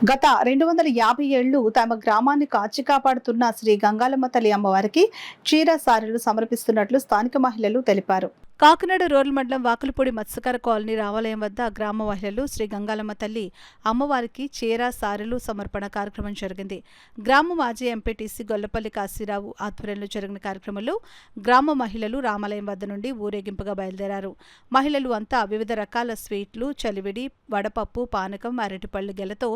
గత 250 ఏళ్లు తమ గ్రామాన్ని కాచి కాపాడుతున్న శ్రీ గంగాలమ్మ తల్లి అమ్మవారికి క్షీర సారెలు సమర్పిస్తున్నట్లు స్థానిక మహిళలు తెలిపారు. కాకినాడ రూరల్ మండలం వాకులపూడి మత్స్యకార కాలనీ రామాలయం వద్ద గ్రామ మహిళలు శ్రీ గంగాలమ్మ తల్లి అమ్మవారికి చీర సారెలు సమర్పణ కార్యక్రమం జరిగింది. గ్రామ మాజీ ఎంపీటీసీ గొల్లపల్లి కాశీరావు ఆధ్వర్యంలో జరిగిన కార్యక్రమంలో గ్రామ మహిళలు రామాలయం వద్ద నుండి ఊరేగింపుగా బయలుదేరారు. మహిళలు అంతా వివిధ రకాల స్వీట్లు, చలివిడి, వడపప్పు, పానకం, అరటిపళ్ళు గెలతో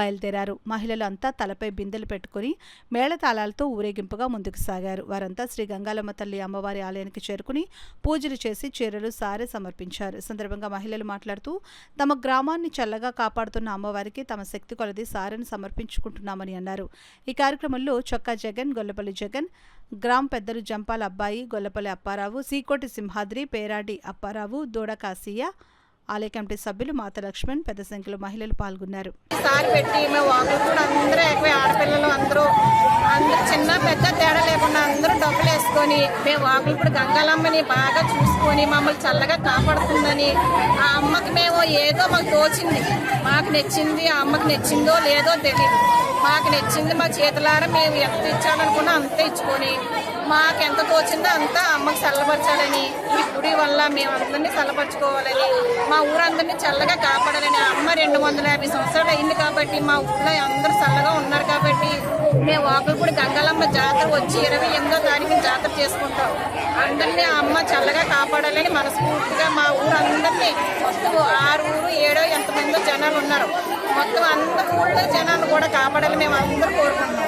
బయలుదేరారు. మహిళలు అంతా తలపై బిందెలు పెట్టుకుని మేళతాళాలతో ఊరేగింపుగా ముందుకు సాగారు. వారంతా శ్రీ గంగాలమ్మ తల్లి అమ్మవారి ఆలయానికి చేరుకుని పూజలు చేసి చీరలు సారె సమర్పించారు. ఈ సందర్భంగా మహిళలు మాట్లాడుతూ తమ గ్రామాన్ని చల్లగా కాపాడుతున్న అమ్మవారికి తమ శక్తి కొలది సారెను సమర్పించుకుంటున్నామని అన్నారు. ఈ కార్యక్రమంలో చొక్కా జగన్, గొల్లపల్లి జగన్, గ్రామ పెద్దలు జంపాల అబ్బాయి, గొల్లపల్లి అప్పారావు, సీకోటి సింహాద్రి, పేరాడి అప్పారావు, దూడ కాశీయ, ఆలయ కమిటీ సభ్యులు మాత లక్ష్మణ్, పెద్ద సంఖ్యలో మహిళలు పాల్గొన్నారు. అందరూ చిన్న పెద్ద తేడా లేకుండా అందరూ డబ్బులు వేసుకొని మేము వాకులపూడి గంగాలమ్మని బాగా చూసుకొని మమ్మల్ని చల్లగా కాపాడుతుందని ఆ అమ్మకి మేము ఏదో మాకు తోచింది, మాకు నచ్చింది, ఆ అమ్మకి నచ్చిందో లేదో తెలియదు. మాకు నచ్చింది మా చేతులారా మేము ఎంత ఇచ్చాలనుకున్నా అంతే ఇచ్చుకొని మాకెంత తోచిందో అంతా అమ్మకి చల్లబరచాలని, ఈ గుడి వల్ల మేము అందరినీ చల్లబరుచుకోవాలని, మా ఊరందరినీ చల్లగా కాపాడాలని. అమ్మ 250 సంవత్సరాలు అయింది కాబట్టి మా ఊళ్ళో అందరూ చల్లగా ఉన్నారు కాబట్టి మేము వాకులపూడి గంగాలమ్మ జాతర వచ్చి 28వ తారీఖున జాతర చేసుకుంటాం. అందరినీ అమ్మ చల్లగా కాపాడాలని మనస్ఫూర్తిగా మా ఊరందరినీ మొత్తం 6 ఊరు 7 ఎంతమందో జనాలు ఉన్నారు, మొత్తం అందరి ఊళ్ళో జనాలు కూడా కాపాడాలని మేము అందరూ కోరుకుంటున్నాం.